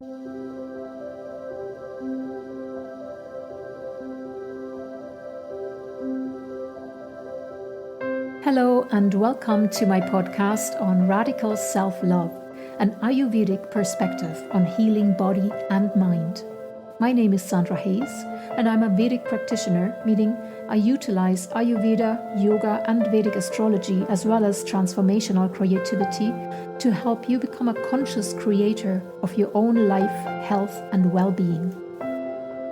Hello and welcome to my podcast on radical self-love, an Ayurvedic perspective on healing body and mind. My name is Sandra Hayes and I'm a Vedic practitioner, meaning I utilize Ayurveda, yoga and Vedic astrology as well as transformational creativity to help you become a conscious creator of your own life, health and well-being.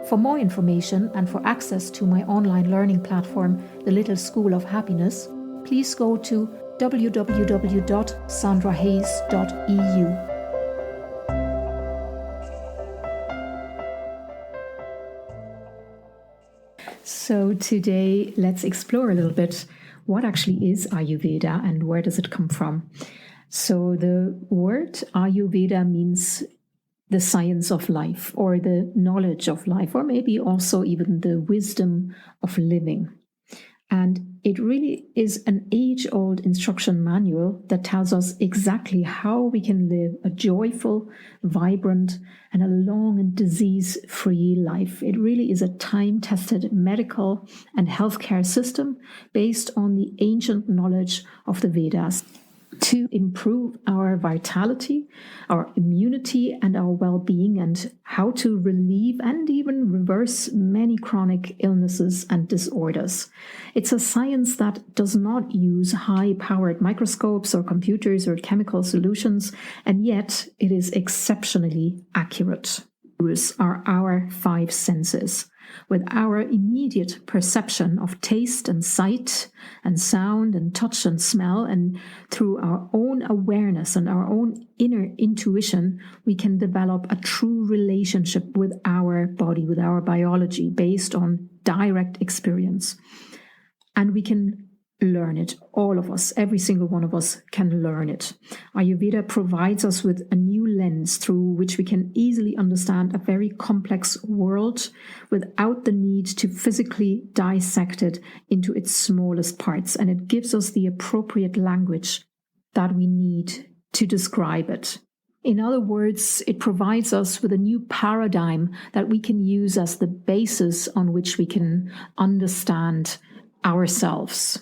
For more information and for access to my online learning platform, The Little School of Happiness, please go to www.sandrahayes.eu. So today, let's explore a little bit what actually is Ayurveda and where does it come from. So the word Ayurveda means the science of life or the knowledge of life, or maybe also even the wisdom of living. And it really is an age-old instruction manual that tells us exactly how we can live a joyful, vibrant, and a long and disease-free life. It really is a time-tested medical and healthcare system based on the ancient knowledge of the Vedas to improve our vitality, our immunity, and our well-being, and how to relieve and even reverse many chronic illnesses and disorders. It's a science that does not use high-powered microscopes or computers or chemical solutions, and yet it is exceptionally accurate. Those are our five senses, with our immediate perception of taste and sight and sound and touch and smell, and through our own awareness and our own inner intuition, we can develop a true relationship with our body, with our biology, based on direct experience. And we can learn it. All of us, every single one of us can learn it. Ayurveda provides us with a new lens through which we can easily understand a very complex world without the need to physically dissect it into its smallest parts. And it gives us the appropriate language that we need to describe it. In other words, it provides us with a new paradigm that we can use as the basis on which we can understand ourselves.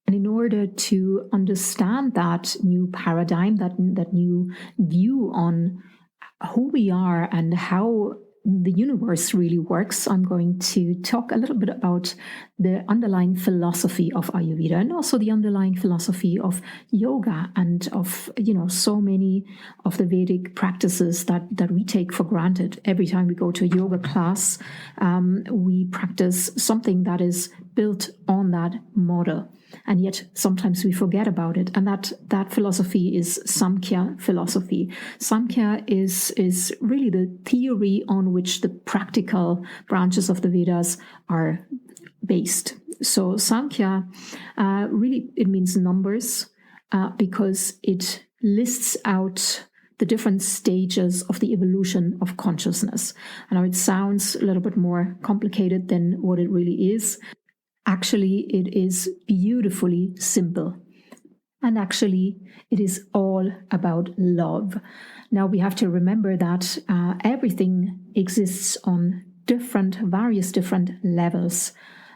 And in order to understand that new paradigm, that new view on who we are and how the universe really works, I'm going to talk a little bit about the underlying philosophy of Ayurveda and also the underlying philosophy of yoga and of, so many of the Vedic practices that we take for granted. Every time we go to a yoga class, we practice something that is built on that model. And yet sometimes we forget about it. And that philosophy is Samkhya philosophy. Samkhya is really the theory on which the practical branches of the Vedas are based. So Samkhya, really it means numbers because it lists out the different stages of the evolution of consciousness. I know it sounds a little bit more complicated than what it really is. Actually, it is beautifully simple. And actually, it is all about love. Now, we have to remember that everything exists on various different levels.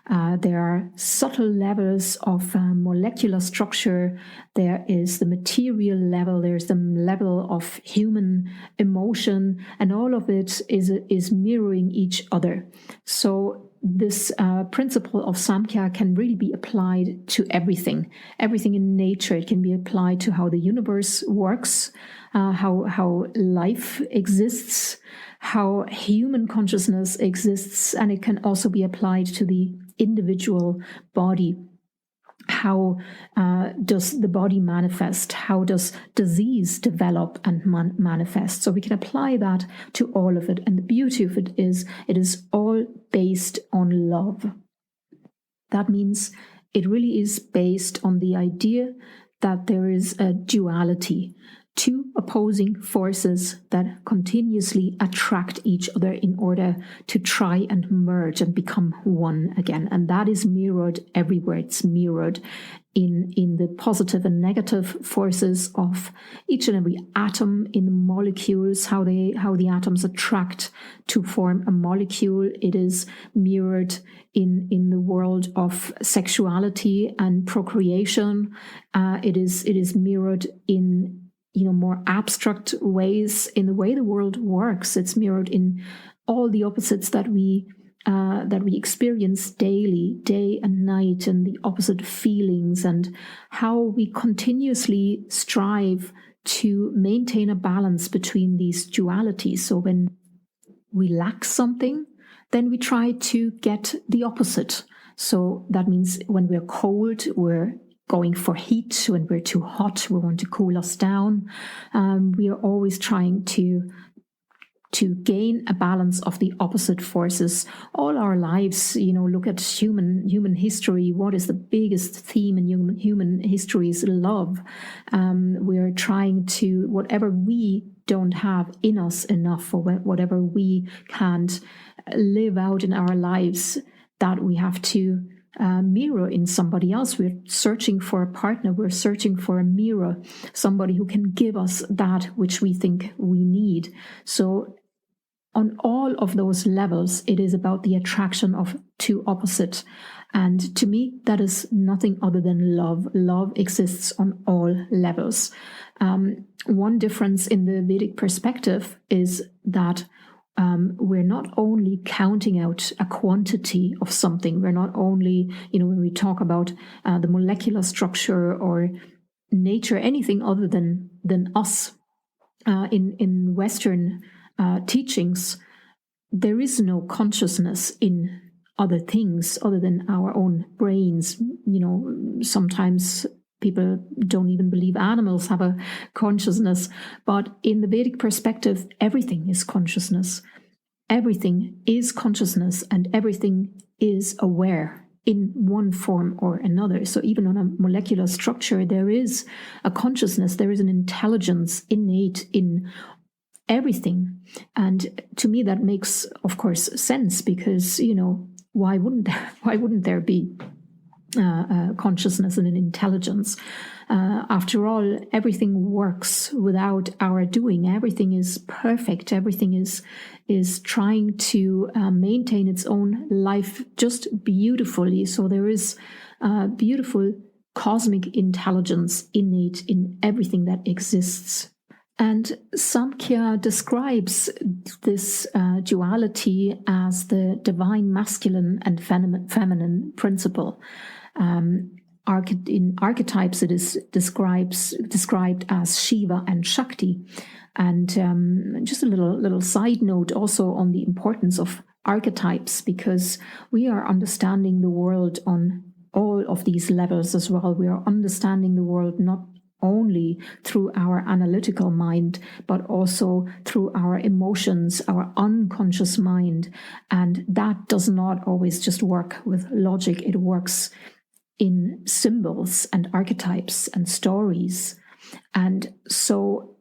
There are subtle levels of molecular structure. There is the material level. There's the level of human emotion. And all of it is mirroring each other. So this principle of Samkhya can really be applied to everything in nature. It can be applied to how the universe works, how life exists, how human consciousness exists, and it can also be applied to the individual body. How does the body manifest? How does disease develop and manifest? So we can apply that to all of it. And the beauty of it is all based on love. That means it really is based on the idea that there is a duality, two opposing forces that continuously attract each other in order to try and merge and become one again. And that is mirrored everywhere. It's mirrored in the positive and negative forces of each and every atom in the molecules, how the atoms attract to form a molecule. It is mirrored in the world of sexuality and procreation. It is mirrored in more abstract ways in the way the world works. It's mirrored in all the opposites that we experience daily, day and night, and the opposite feelings, and how we continuously strive to maintain a balance between these dualities. So when we lack something, then we try to get the opposite. So that means when we're cold, we're going for heat. When we're too hot, we want to cool us down. We are always trying to gain a balance of the opposite forces all our lives. Look at human history. What is the biggest theme in human history is love. We're trying to, whatever we don't have in us enough, or whatever we can't live out in our lives, that we have to mirror in somebody else. We're searching for a partner. We're searching for a mirror, somebody who can give us that which we think we need. So on all of those levels, it is about the attraction of two opposites. And to me, that is nothing other than love. Love exists on all levels. One difference in the Vedic perspective is that we're not only counting out a quantity of something. We're not only, when we talk about the molecular structure or nature, anything other than us. In Western teachings, there is no consciousness in other things other than our own brains. Sometimes people don't even believe animals have a consciousness, but in the Vedic perspective, everything is consciousness. Everything is consciousness, and everything is aware in one form or another. So even on a molecular structure, there is a consciousness, there is an intelligence innate in everything. And to me, that makes, of course, sense, because, why wouldn't there be consciousness and an intelligence? After all, everything works without our doing. Everything is perfect. Everything is trying to maintain its own life just beautifully. So there is beautiful cosmic intelligence innate in everything that exists. And Samkhya describes this duality as the divine masculine and feminine principle. In archetypes, it is described as Shiva and Shakti. And just a little side note also on the importance of archetypes, because we are understanding the world on all of these levels as well. We are understanding the world not only through our analytical mind, but also through our emotions, our unconscious mind. And that does not always just work with logic. It works in symbols and archetypes and stories. And so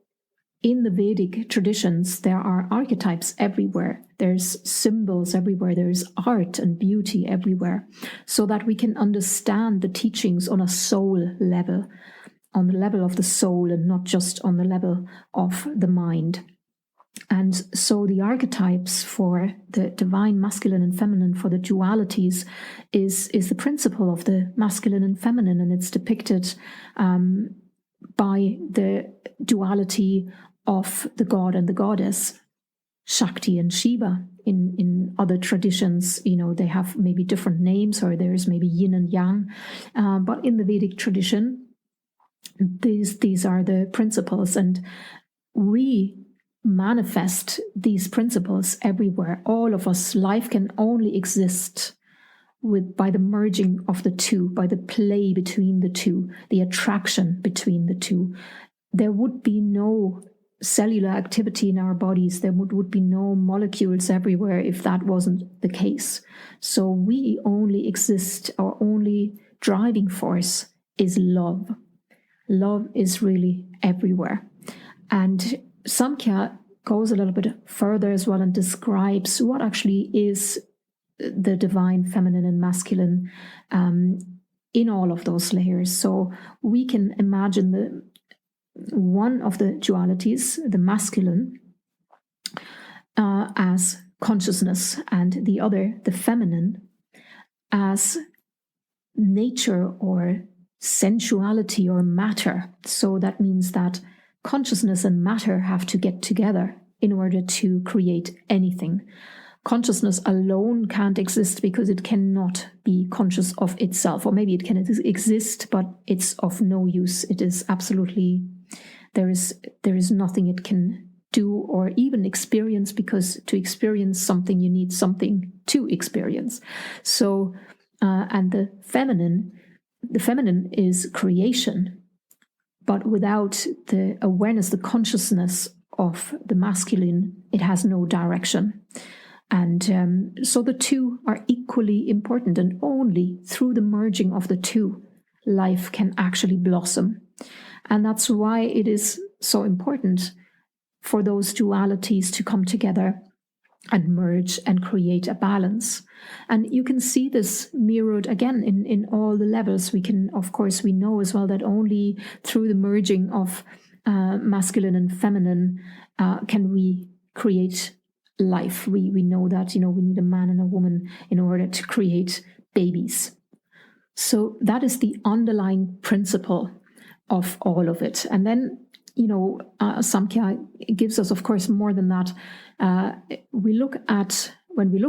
in the Vedic traditions, there are archetypes everywhere. There's symbols everywhere. There's art and beauty everywhere, so that we can understand the teachings on a soul level, on the level of the soul, and not just on the level of the mind. And so the archetypes for the divine masculine and feminine, for the dualities, is the principle of the masculine and feminine, and it's depicted by the duality of the god and the goddess, Shakti and Shiva. In other traditions, they have maybe different names, or there's maybe yin and yang, but in the Vedic tradition, these are the principles, and we manifest these principles everywhere. All of us. Life can only exist by the merging of the two, by the play between the two, the attraction between the two. There would be no cellular activity in our bodies. There would be no molecules everywhere if that wasn't the case. So we only exist, our only driving force is love. Love is really everywhere. And Samkhya goes a little bit further as well and describes what actually is the divine feminine and masculine in all of those layers. So we can imagine one of the dualities, the masculine, as consciousness, and the other, the feminine, as nature or sensuality or matter. So that means that consciousness and matter have to get together in order to create anything. Consciousness alone can't exist because it cannot be conscious of itself, or maybe it can exist, but it's of no use. It is absolutely, there is nothing it can do or even experience, because to experience something you need something to experience. So and the feminine is creation, but without the awareness, the consciousness of the masculine, it has no direction. And so the two are equally important, and only through the merging of the two, life can actually blossom. And that's why it is so important for those dualities to come together and merge and create a balance. And you can see this mirrored again in all the levels. We can, of course, we know as well that only through the merging of masculine and feminine can we create life. We know that, we need a man and a woman in order to create babies. So that is the underlying principle of all of it. And then, Samkhya gives us, of course, more than that. When we look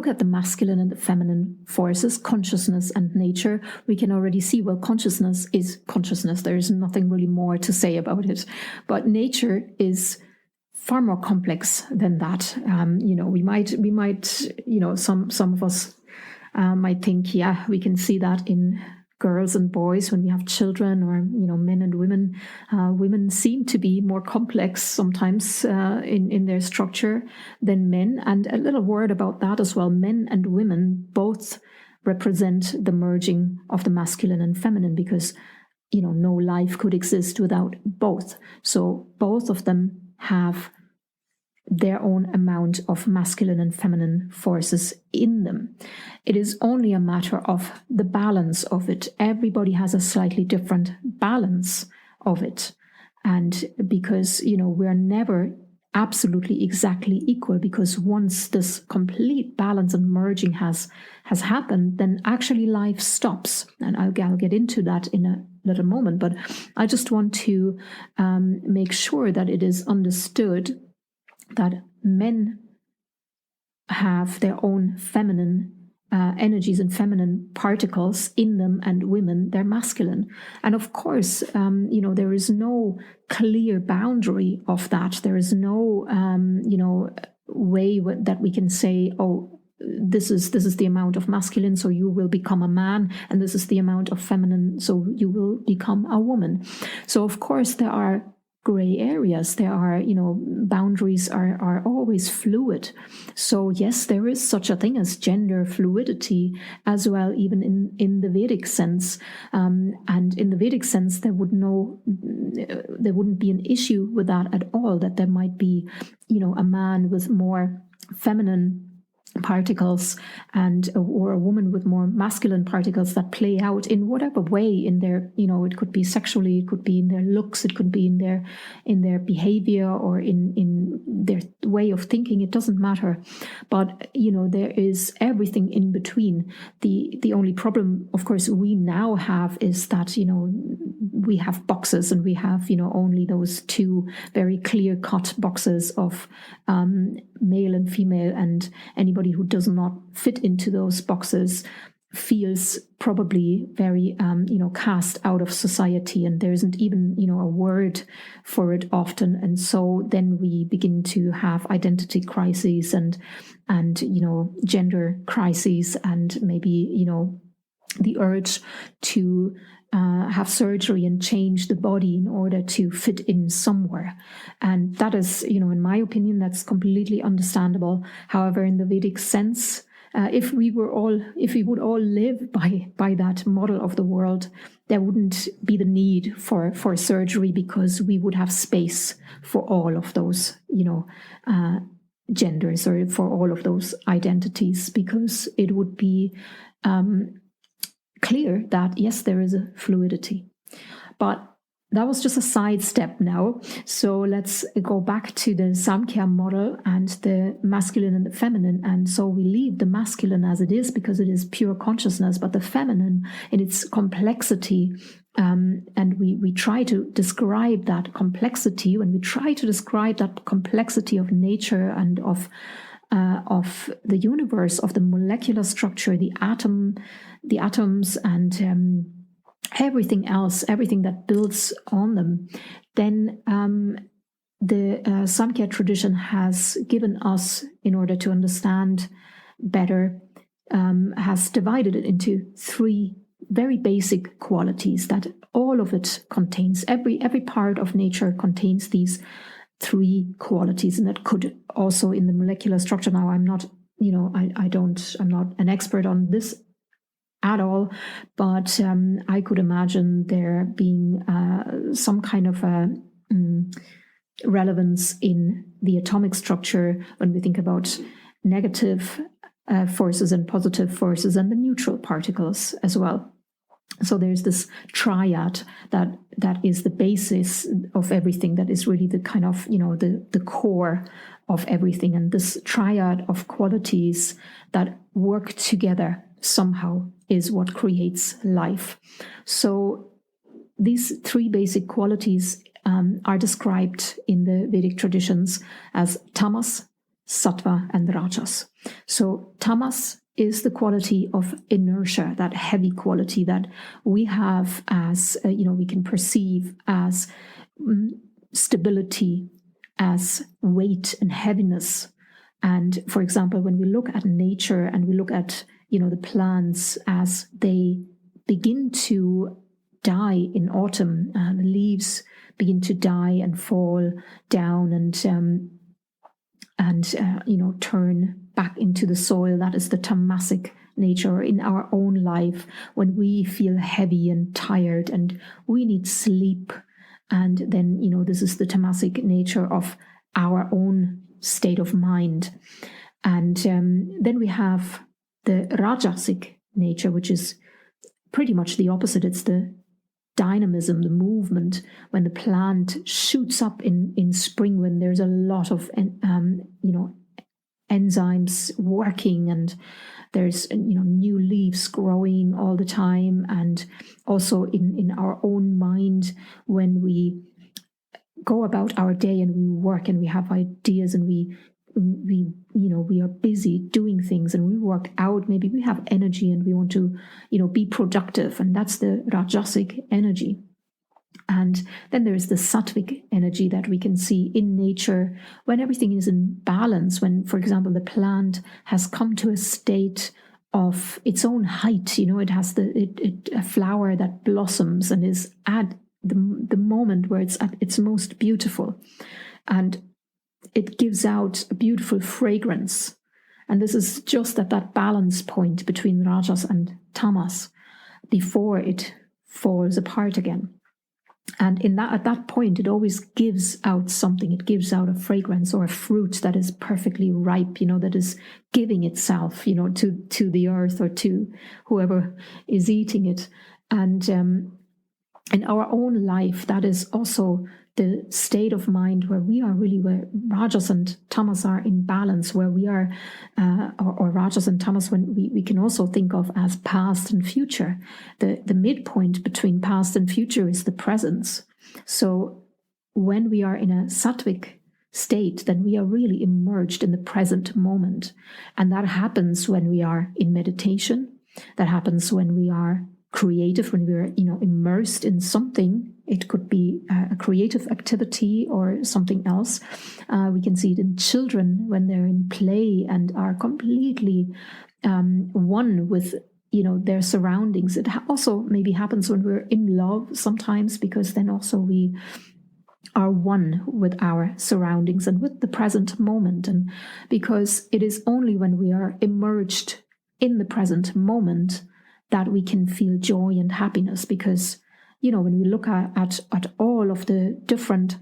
at the masculine and the feminine forces, consciousness and nature, we can already see, well, consciousness is consciousness. There is nothing really more to say about it. But nature is far more complex than that. We might, some of us might think, yeah, we can see that in girls and boys when we have children, or men and women. Women seem to be more complex sometimes in their structure than men. And a little word about that as well. Men and women both represent the merging of the masculine and feminine, because no life could exist without both. So both of them have their own amount of masculine and feminine forces in them. It is only a matter of the balance of it. Everybody has a slightly different balance of it. And because, we're never absolutely exactly equal, because once this complete balance and merging has happened, then actually life stops. And I'll get into that in a little moment. But I just want to make sure that it is understood that men have their own feminine energies and feminine particles in them, and women, they're masculine. And of course, there is no clear boundary of that. There is no, way that we can say, oh, this is the amount of masculine, so you will become a man, and this is the amount of feminine, so you will become a woman. So of course there are gray areas. There are, boundaries are always fluid. So yes, there is such a thing as gender fluidity as well, even in the Vedic sense. And in the Vedic sense, there wouldn't be an issue with that at all, that there might be, a man with more feminine particles or a woman with more masculine particles that play out in whatever way in their, it could be sexually, it could be in their looks, it could be in their behavior, or in their way of thinking. It doesn't matter. But there is everything in between. The only problem, of course, we now have is that we have boxes, and we have only those two very clear cut boxes of male and female, and anybody who does not fit into those boxes feels probably very cast out of society, and there isn't even a word for it often. And so then we begin to have identity crises and gender crises, and maybe the urge to have surgery and change the body in order to fit in somewhere. And that is, in my opinion, that's completely understandable. However, in the Vedic sense, if we would all live by that model of the world, there wouldn't be the need for surgery, because we would have space for all of those, genders, or for all of those identities, because it would be clear that, yes, there is a fluidity. But that was just a sidestep now. So let's go back to the Samkhya model and the masculine and the feminine. And so we leave the masculine as it is because it is pure consciousness, but the feminine in its complexity. And we try to describe that complexity. When we try to describe that complexity of nature and of the universe, of the molecular structure, the atoms, and everything else, everything that builds on them, then the Samkhya tradition has given us, in order to understand better, has divided it into three very basic qualities that all of it contains. Every part of nature contains these three qualities, and that could also, in the molecular structure. Now, I'm not, I'm not an expert on this at all, but I could imagine there being some kind of relevance in the atomic structure when we think about negative forces and positive forces and the neutral particles as well. So there's this triad that is the basis of everything, that is really the kind of, the core of everything. And this triad of qualities that work together somehow is what creates life. So these three basic qualities are described in the Vedic traditions as tamas, sattva, and rajas. So tamas is the quality of inertia, that heavy quality that we have as, we can perceive as stability, as weight and heaviness. And for example, when we look at nature and we look at, the plants as they begin to die in autumn, the leaves begin to die and fall down and turn back into the soil. That is the tamasic nature. In our own life, when we feel heavy and tired and we need sleep, and then this is the tamasic nature of our own state of mind. And then we have the rajasic nature, which is pretty much the opposite. It's the dynamism, the movement, when the plant shoots up in spring, when there's a lot of enzymes working, and there's new leaves growing all the time. And also in our own mind, when we go about our day and we work and we have ideas and we are busy doing things and we work out, maybe we have energy and we want to be productive, and that's the rajasic energy. And then there is the sattvic energy that we can see in nature when everything is in balance, when, for example, the plant has come to a state of its own height. It has a flower that blossoms and is at the moment where it's at its most beautiful, and it gives out a beautiful fragrance. And this is just at that balance point between rajas and tamas before it falls apart again. And at that point, it always gives out something. It gives out a fragrance or a fruit that is perfectly ripe, that is giving itself, to the earth or to whoever is eating it. And in our own life, that is also the state of mind where we are really, where rajas and tamas are in balance, where we are, or rajas and tamas, when we can also think of as past and future. The midpoint between past and future is the presence. So when we are in a sattvic state, then we are really immersed in the present moment. And that happens when we are in meditation. That happens when we are creative, when we're immersed in something. It could be a creative activity or something else. We can see it in children when they're in play and are completely one with their surroundings. It also maybe happens when we're in love sometimes, because then also we are one with our surroundings and with the present moment. And because it is only when we are immersed in the present moment that we can feel joy and happiness. Because when we look at all of the different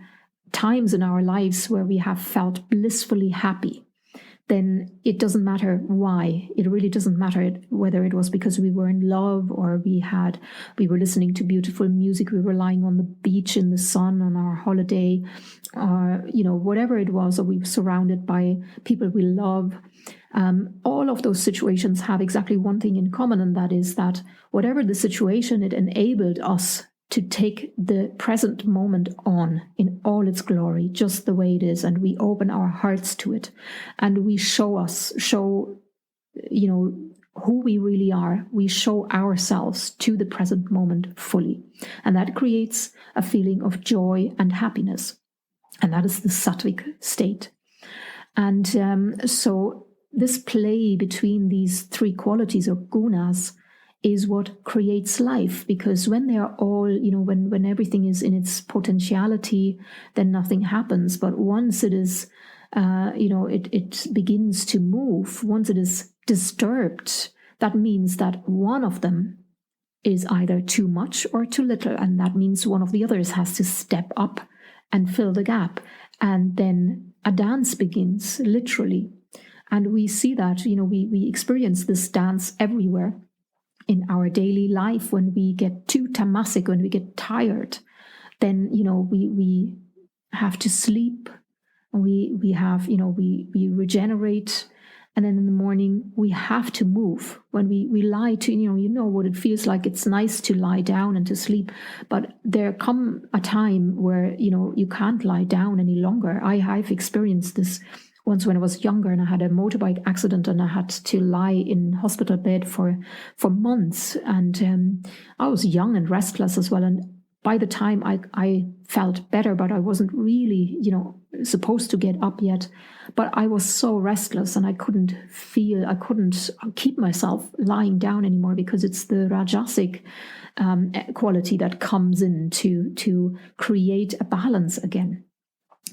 times in our lives where we have felt blissfully happy, then it doesn't matter why. It really doesn't matter whether it was because we were in love, or we were listening to beautiful music, we were lying on the beach in the sun on our holiday, or whatever it was, or we were surrounded by people we love. All of those situations have exactly one thing in common, and that is that whatever the situation, it enabled us to take the present moment on in all its glory, just the way it is, and we open our hearts to it, and we show who we really are. We show ourselves to the present moment fully, and that creates a feeling of joy and happiness, and that is the sattvic state. And so this play between these three qualities or gunas is what creates life, because when they are all, when everything is in its potentiality, then nothing happens. But once it is, it begins to move, once it is disturbed, that means that one of them is either too much or too little, and that means one of the others has to step up and fill the gap. And then a dance begins, literally. And we see that, we experience this dance everywhere in our daily life. When we get too tamasic, when we get tired, then we have to sleep. We have we regenerate, and then in the morning we have to move. When we lie to what it feels like. It's nice to lie down and to sleep, but there come a time where you can't lie down any longer. I've experienced this once when I was younger, and I had a motorbike accident, and I had to lie in hospital bed for months. And I was young and restless as well. And by the time I felt better, but I wasn't really, supposed to get up yet. But I was so restless, and I couldn't keep myself lying down anymore, because it's the rajasic quality that comes in to create a balance again.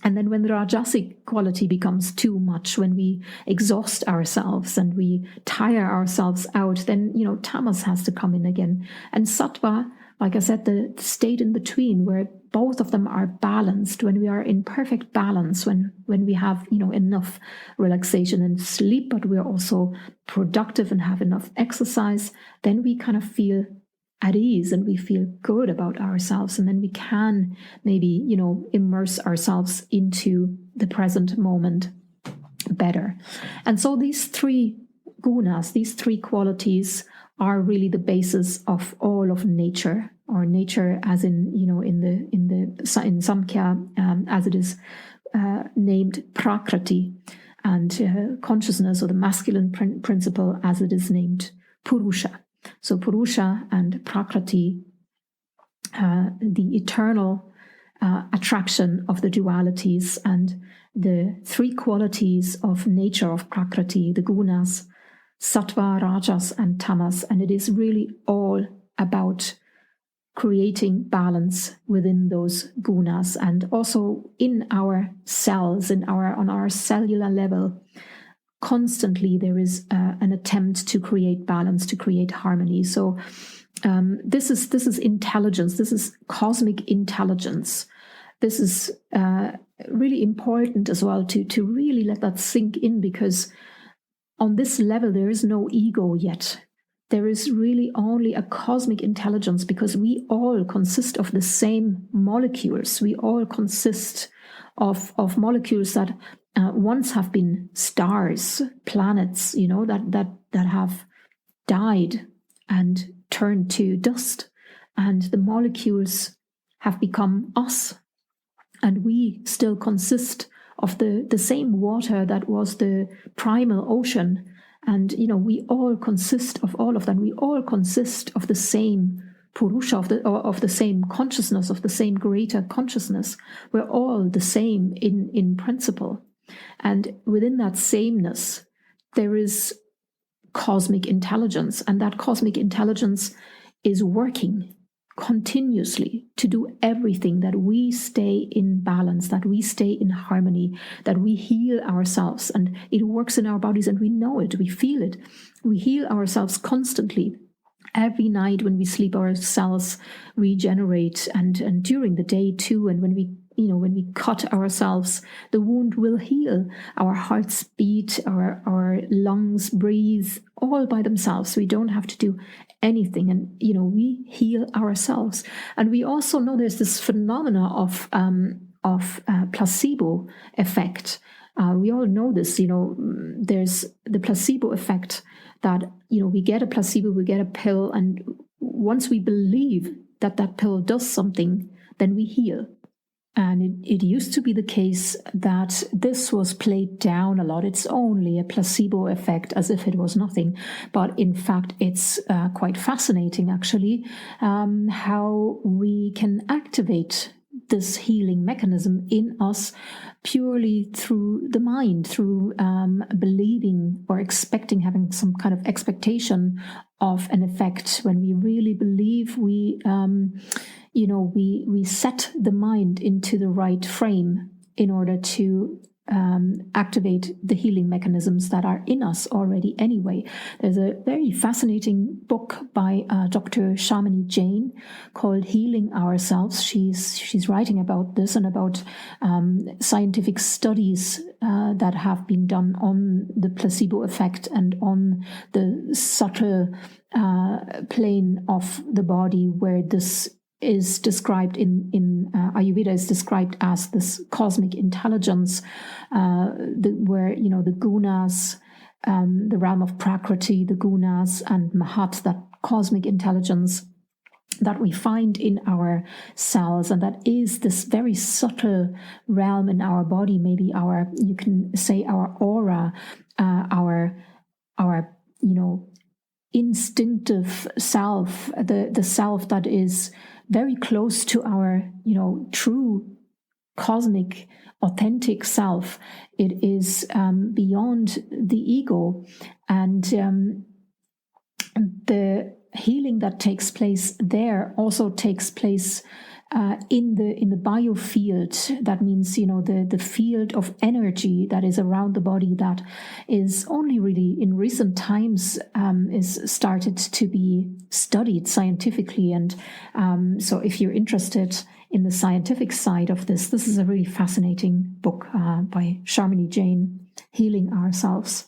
And then when the rajasic quality becomes too much, when we exhaust ourselves and we tire ourselves out, then, tamas has to come in again. And sattva, like I said, the state in between, where both of them are balanced, when we are in perfect balance, when we have, enough relaxation and sleep, but we're also productive and have enough exercise, then we kind of feel at ease and we feel good about ourselves, and then we can maybe immerse ourselves into the present moment better. And so these three gunas, these three qualities, are really the basis of all of nature, or nature as in in Samkhya, as it is named prakriti, and consciousness, or the masculine principle, as it is named purusha. So Purusha and Prakriti, the eternal attraction of the dualities, and the three qualities of nature of Prakriti, the gunas, Sattva, Rajas, and Tamas. And it is really all about creating balance within those gunas, and also in our cells, on our cellular level. Constantly there is an attempt to create balance, to create harmony. So this is intelligence. This is cosmic intelligence. This is really important as well to really let that sink in, because on this level there is no ego yet. There is really only a cosmic intelligence, because we all consist of the same molecules. We all consist of molecules that once have been stars, planets, that have died and turned to dust, and the molecules have become us, and we still consist of the same water that was the primal ocean. And we all consist of all of that. We all consist of the same Purusha, of the same consciousness, of the same greater consciousness. We're all the same in principle. And within that sameness, there is cosmic intelligence, and that cosmic intelligence is working continuously to do everything that we stay in balance, that we stay in harmony, that we heal ourselves. And it works in our bodies, and we know it, we feel it. We heal ourselves constantly. Every night when we sleep, our cells regenerate, and during the day too. And when we when we cut ourselves, the wound will heal. Our hearts beat, our lungs breathe all by themselves. We don't have to do anything, and we heal ourselves. And we also know there's this phenomena of placebo effect. We all know this. There's the placebo effect that we get a placebo, we get a pill, and once we believe that pill does something, then we heal. And it used to be the case that this was played down a lot. It's only a placebo effect, as if it was nothing. But in fact, it's quite fascinating, actually, how we can activate this healing mechanism in us purely through the mind, through believing or expecting, having some kind of expectation of an effect. When we really believe, we set the mind into the right frame in order to activate the healing mechanisms that are in us already anyway. There's a very fascinating book by Dr. Shamini Jain called Healing Ourselves. She's writing about this and about scientific studies that have been done on the placebo effect and on the subtle plane of the body, where this is described in Ayurveda is described as this cosmic intelligence, where the gunas, the realm of Prakriti, the gunas, and Mahat, that cosmic intelligence that we find in our cells, and that is this very subtle realm in our body. Maybe you can say our aura, our instinctive self, the self that is very close to our, true cosmic, authentic self. It is beyond the ego, and the healing that takes place there also takes place in the biofield. That means the field of energy that is around the body, that is only really in recent times is started to be studied scientifically. And so if you're interested in the scientific side of this is a really fascinating book by Shamini Jain, Healing Ourselves.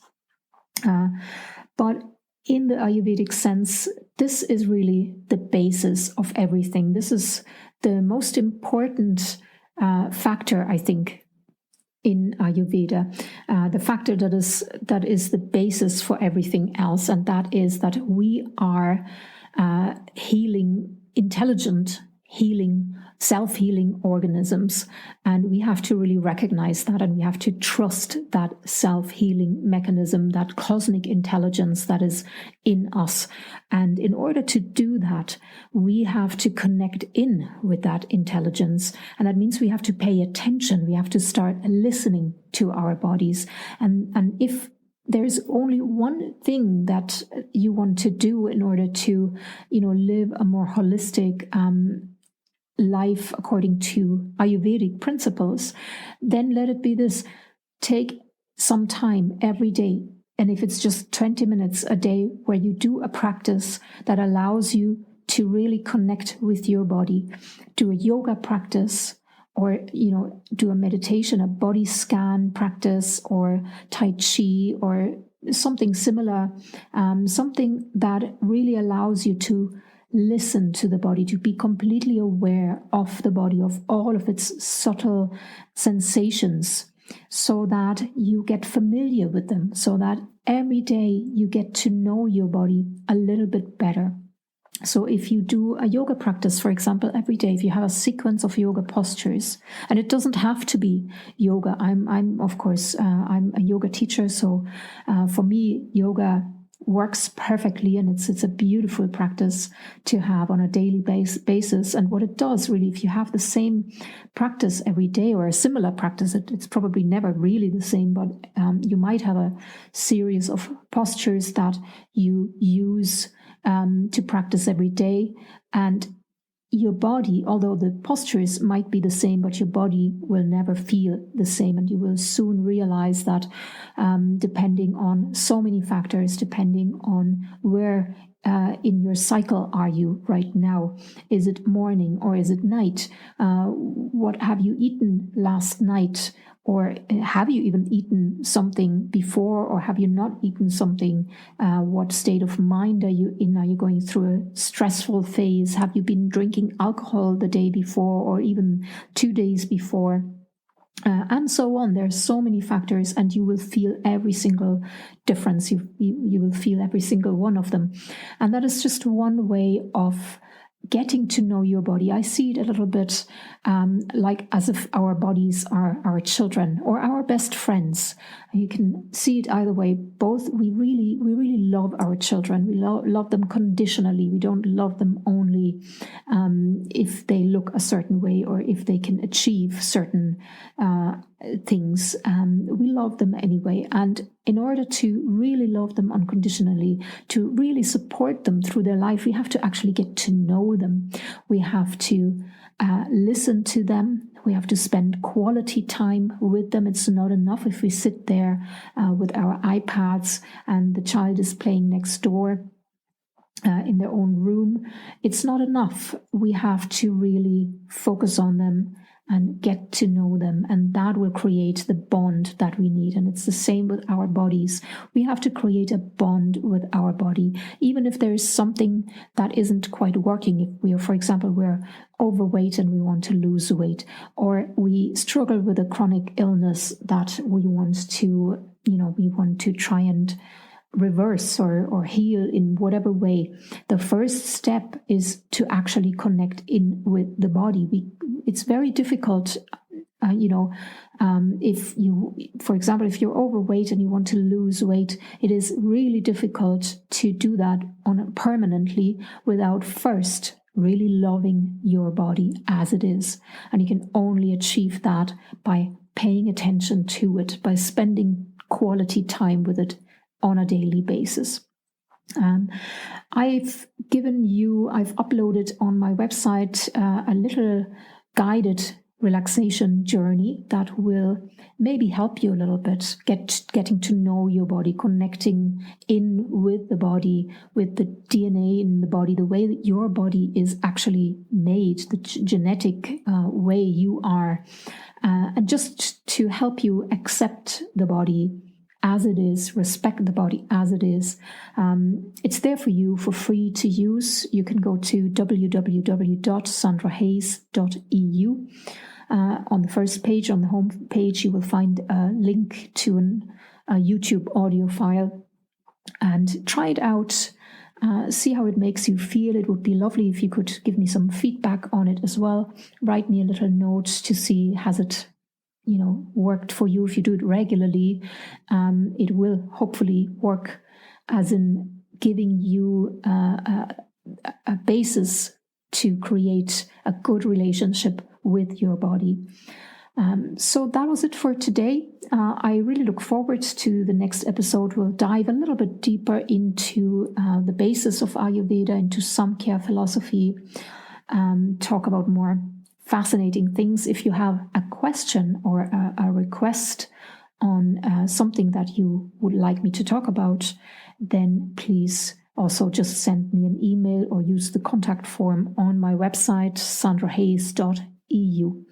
But in the Ayurvedic sense, this is really the basis of everything. This is the most important factor, I think, in Ayurveda, the factor that is the basis for everything else, and that is that we are healing, intelligent, healing, self-healing organisms, and we have to really recognize that, and we have to trust that self-healing mechanism, that cosmic intelligence that is in us. And in order to do that, we have to connect in with that intelligence, and that means we have to pay attention. We have to start listening to our bodies, and if there's only one thing that you want to do in order to, live a more holistic life according to Ayurvedic principles, then let it be this: take some time every day, and if it's just 20 minutes a day, where you do a practice that allows you to really connect with your body. Do a yoga practice, or do a meditation, a body scan practice, or Tai Chi, or something similar, something that really allows you to listen to the body, to be completely aware of the body, of all of its subtle sensations, so that you get familiar with them, so that every day you get to know your body a little bit better. So if you do a yoga practice, for example, every day, if you have a sequence of yoga postures, and it doesn't have to be yoga. I'm of course, I'm a yoga teacher. So for me, yoga works perfectly, and it's a beautiful practice to have on a daily basis. And what it does, really, if you have the same practice every day, or a similar practice, it's probably never really the same, but you might have a series of postures that you use to practice every day, and your body, although the postures might be the same, but your body will never feel the same. And you will soon realize that depending on so many factors, depending on where in your cycle are you right now? Is it morning or is it night? What have you eaten last night? Or have you even eaten something before, or have you not eaten something? What state of mind are you in? Are you going through a stressful phase? Have you been drinking alcohol the day before or even 2 days before? And so on. There are so many factors, and you will feel every single difference. You will feel every single one of them. And that is just one way of getting to know your body. I see it a little bit like as if our bodies are our children or our best friends. You can see it either way. Both, we really love our children. We love them conditionally. We don't love them only if they look a certain way or if they can achieve certain things. We love them anyway. And in order to really love them unconditionally, to really support them through their life, we have to actually get to know them. We have to listen to them. We have to spend quality time with them. It's not enough if we sit there with our iPads and the child is playing next door in their own room. It's not enough. We have to really focus on them and get to know them, and that will create the bond that we need. And it's the same with our bodies. We have to create a bond with our body, even if there is something that isn't quite working. If we are, for example, we're overweight and we want to lose weight, or we struggle with a chronic illness that we want to try and reverse or heal in whatever way. The first step is to actually connect in with the body. It's very difficult, if you, for example, if you're overweight and you want to lose weight, it is really difficult to do that permanently without first really loving your body as it is. And you can only achieve that by paying attention to it, by spending quality time with it on a daily basis. I've uploaded on my website a little guided relaxation journey that will maybe help you a little bit getting to know your body, connecting in with the body, with the DNA in the body, the way that your body is actually made, the genetic way you are, and just to help you accept the body as it is, respect the body as it is. It's there for you for free to use. You can go to www.sandrahayes.eu. On the first page, on the home page, you will find a link to a YouTube audio file, and try it out. See how it makes you feel. It would be lovely if you could give me some feedback on it as well. Write me a little note to see, has it worked for you. If you do it regularly, it will hopefully work, as in giving you a basis to create a good relationship with your body. So that was it for today. I really look forward to the next episode. We'll dive a little bit deeper into the basis of Ayurveda, into Samkhya philosophy, talk about more fascinating things. If you have a question or a request on something that you would like me to talk about, then please also just send me an email or use the contact form on my website, sandrahayes.eu.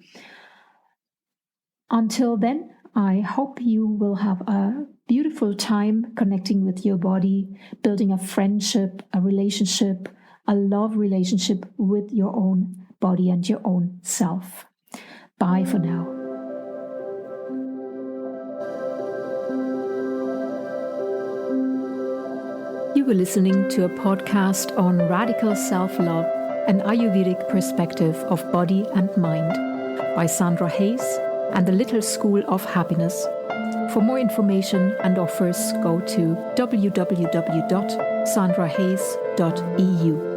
Until then, I hope you will have a beautiful time connecting with your body, building a friendship, a relationship, a love relationship with your own body and your own self. Bye for now. You were listening to a podcast on radical self-love, an Ayurvedic perspective of body and mind by Sandra Hayes and the Little School of Happiness. For more information and offers, go to www.sandrahayes.eu.